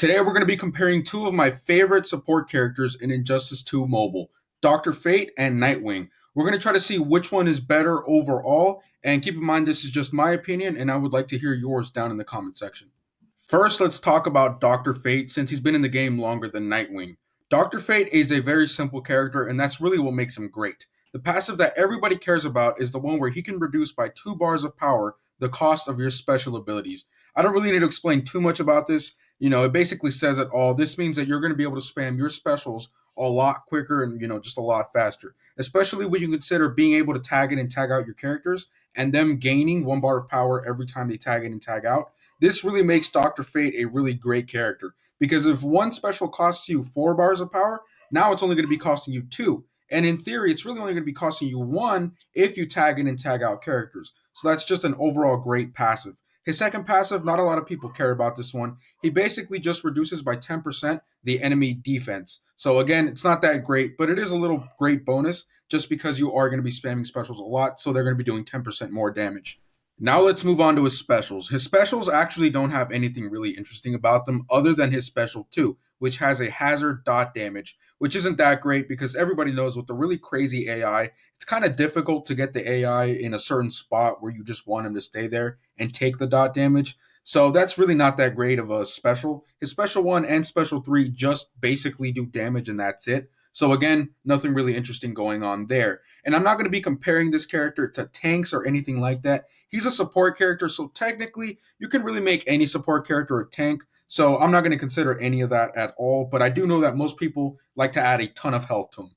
Today we're going to be comparing two of my favorite support characters in Injustice 2 Mobile, Dr. Fate and Nightwing. We're going to try to see which one is better overall, and keep in mind this is just my opinion, and I would like to hear yours down in the comment section. First, let's talk about Dr. Fate since he's been in the game longer than Nightwing. Dr. Fate is a very simple character, and that's really what makes him great. The passive that everybody cares about is the one where he can reduce by 2 bars of power the cost of your special abilities. I don't really need to explain too much about this. It basically says it all. This means that you're going to be able to spam your specials a lot quicker and, just a lot faster, especially when you consider being able to tag in and tag out your characters and them gaining 1 bar of power every time they tag in and tag out. This really makes Dr. Fate a really great character because if one special costs you 4 bars of power, now it's only going to be costing you two. And in theory, it's really only going to be costing you one if you tag in and tag out characters. So that's just an overall great passive. His second passive, not a lot of people care about this one. He basically just reduces by 10% the enemy defense. So again, it's not that great, but it is a little great bonus just because you are going to be spamming specials a lot, so they're going to be doing 10% more damage. Now let's move on to his specials. His specials actually don't have anything really interesting about them other than his special 2, which has a hazard dot damage, which isn't that great because everybody knows with the really crazy AI, it's kind of difficult to get the AI in a certain spot where you just want him to stay there and take the dot damage. So that's really not that great of a special. His special 1 and special 3 just basically do damage and that's it. So again, nothing really interesting going on there. And I'm not going to be comparing this character to tanks or anything like that. He's a support character, so technically you can really make any support character a tank. So I'm not going to consider any of that at all, but I do know that most people like to add a ton of health to him.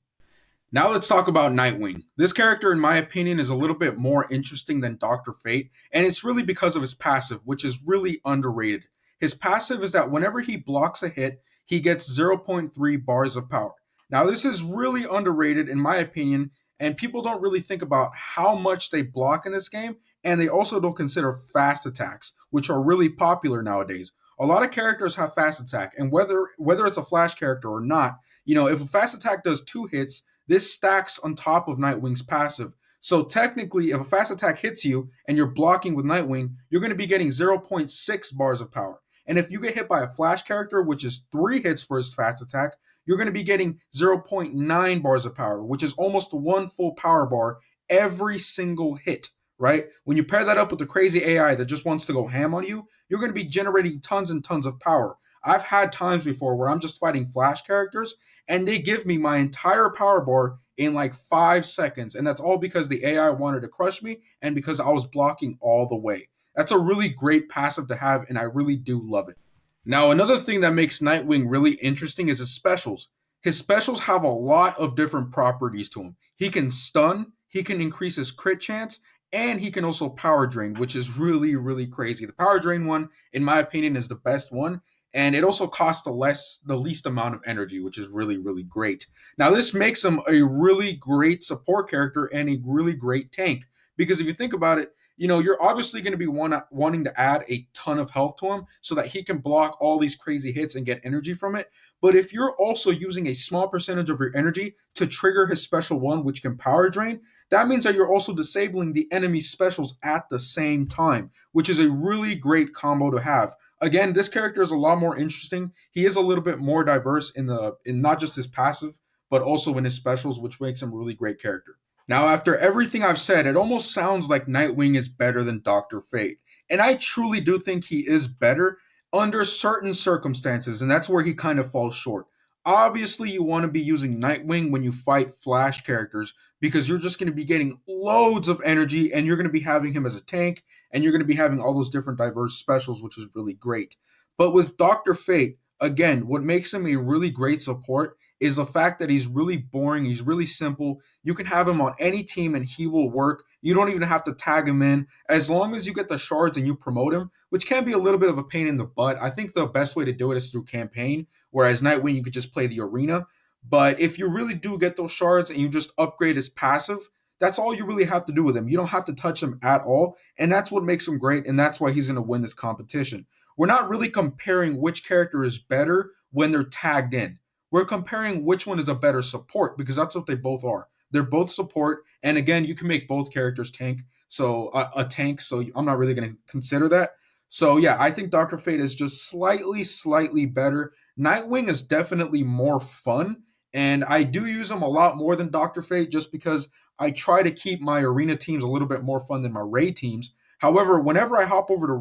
Now let's talk about Nightwing. This character, in my opinion, is a little bit more interesting than Dr. Fate, and it's really because of his passive, which is really underrated. His passive is that whenever he blocks a hit, he gets zero point 0.3 bars of power. Now, this is really underrated, in my opinion, and people don't really think about how much they block in this game, and they also don't consider fast attacks, which are really popular nowadays. A lot of characters have fast attack, and whether it's a flash character or not, if a fast attack does 2 hits, this stacks on top of Nightwing's passive. So technically, if a fast attack hits you and you're blocking with Nightwing, you're going to be getting zero point 0.6 bars of power. And if you get hit by a flash character, which is 3 hits for his fast attack, you're going to be getting zero point 0.9 bars of power, which is almost 1 full power bar every single hit, right? When you pair that up with the crazy AI that just wants to go ham on you, you're going to be generating tons and tons of power. I've had times before where I'm just fighting flash characters and they give me my entire power bar in like 5 seconds. And that's all because the AI wanted to crush me and because I was blocking all the way. That's a really great passive to have, and I really do love it. Now, another thing that makes Nightwing really interesting is his specials. His specials have a lot of different properties to him. He can stun, he can increase his crit chance, and he can also power drain, which is really, really crazy. The power drain one, in my opinion, is the best one. And it also costs the least amount of energy, which is really, really great. Now, this makes him a really great support character and a really great tank. Because if you think about it, you're obviously going to be wanting to add a ton of health to him so that he can block all these crazy hits and get energy from it. But if you're also using a small percentage of your energy to trigger his special 1, which can power drain, that means that you're also disabling the enemy's specials at the same time, which is a really great combo to have. Again, this character is a lot more interesting. He is a little bit more diverse in not just his passive, but also in his specials, which makes him a really great character. Now, after everything I've said, it almost sounds like Nightwing is better than Dr. Fate. And I truly do think he is better under certain circumstances, and that's where he kind of falls short. Obviously, you want to be using Nightwing when you fight Flash characters because you're just going to be getting loads of energy and you're going to be having him as a tank and you're going to be having all those different diverse specials, which is really great. But with Dr. Fate, again, what makes him a really great support is the fact that he's really boring, he's really simple. You can have him on any team and he will work. You don't even have to tag him in. As long as you get the shards and you promote him, which can be a little bit of a pain in the butt. I think the best way to do it is through campaign, whereas Nightwing, you could just play the arena. But if you really do get those shards and you just upgrade his passive, that's all you really have to do with him. You don't have to touch him at all. And that's what makes him great. And that's why he's going to win this competition. We're not really comparing which character is better when they're tagged in. We're comparing which one is a better support because that's what they both are. They're both support, and again, you can make both characters tank. So a tank. So I'm not really going to consider that. So yeah, I think Doctor Fate is just slightly better. Nightwing is definitely more fun, and I do use him a lot more than Doctor Fate just because I try to keep my arena teams a little bit more fun than my raid teams. However, whenever I hop over to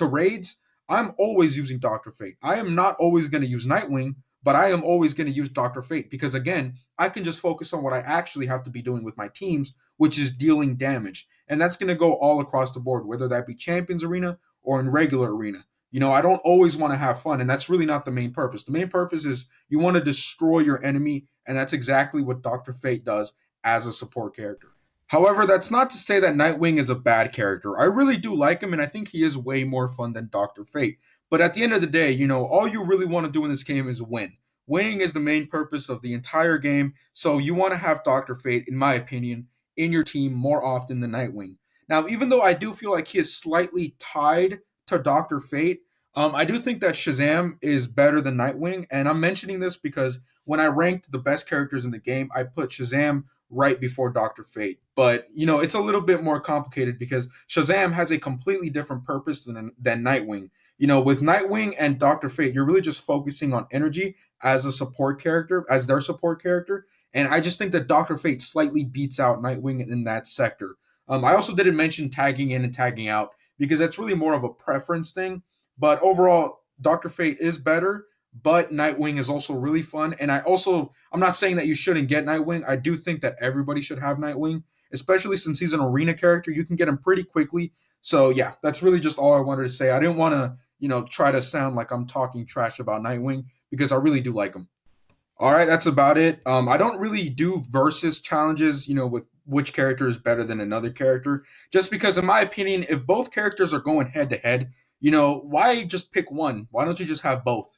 raids, I'm always using Doctor Fate. I am not always going to use Nightwing, but I am always going to use Doctor Fate because again, I can just focus on what I actually have to be doing with my teams, which is dealing damage. And that's going to go all across the board, whether that be Champions Arena or in regular arena. I don't always want to have fun, and that's really not the main purpose. The main purpose is you want to destroy your enemy, and that's exactly what Dr. Fate does as a support character. However, that's not to say that Nightwing is a bad character. I really do like him, and I think he is way more fun than Dr. Fate. But at the end of the day, all you really want to do in this game is win. Winning is the main purpose of the entire game, so you want to have Dr. Fate, in my opinion, in your team more often than Nightwing. Now, even though I do feel like he is slightly tied to Doctor Fate, I do think that Shazam is better than Nightwing, and I'm mentioning this because when I ranked the best characters in the game, I put Shazam right before Doctor Fate. But it's a little bit more complicated because Shazam has a completely different purpose than Nightwing. With Nightwing and Doctor Fate, you're really just focusing on energy as a support character, as their support character, and I just think that Doctor Fate slightly beats out Nightwing in that sector. I also didn't mention tagging in and tagging out because that's really more of a preference thing. But overall, Doctor Fate is better, but Nightwing is also really fun. And I'm not saying that you shouldn't get Nightwing. I do think that everybody should have Nightwing, especially since he's an arena character. You can get him pretty quickly. So yeah, that's really just all I wanted to say. I didn't want to, try to sound like I'm talking trash about Nightwing because I really do like him. All right, that's about it. I don't really do versus challenges, with which character is better than another character, just because, in my opinion, if both characters are going head to head, why just pick one? Why don't you just have both?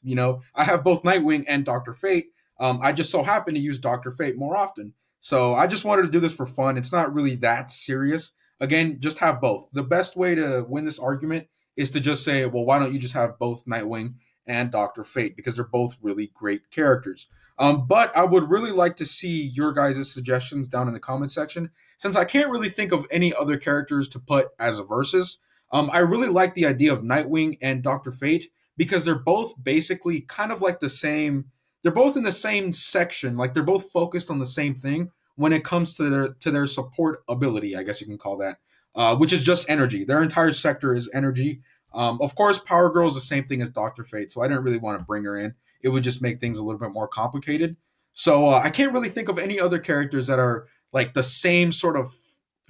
I have both Nightwing and Doctor Fate. I just so happen to use Doctor Fate more often. So I just wanted to do this for fun. It's not really that serious. Again, just have both. The best way to win this argument is to just say, well, why don't you just have both Nightwing and Doctor Fate because they're both really great characters. But I would really like to see your guys' suggestions down in the comment section. Since I can't really think of any other characters to put as a versus, I really like the idea of Nightwing and Doctor Fate because they're both basically kind of like the same. They're both in the same section, like they're both focused on the same thing when it comes to their support ability. I guess you can call that, which is just energy. Their entire sector is energy. Of course, Power Girl is the same thing as Doctor Fate, so I didn't really want to bring her in. It would just make things a little bit more complicated. So I can't really think of any other characters that are like the same sort of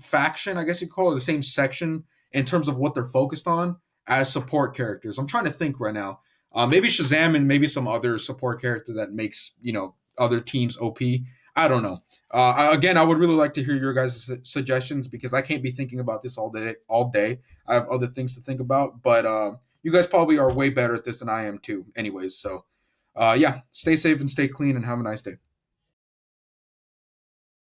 faction, I guess you call it, the same section in terms of what they're focused on as support characters. I'm trying to think right now. Maybe Shazam and maybe some other support character that makes other teams OP. I don't know. Again, I would really like to hear your guys' suggestions because I can't be thinking about this all day. All day, I have other things to think about. But you guys probably are way better at this than I am too. Anyways, so yeah, stay safe and stay clean and have a nice day.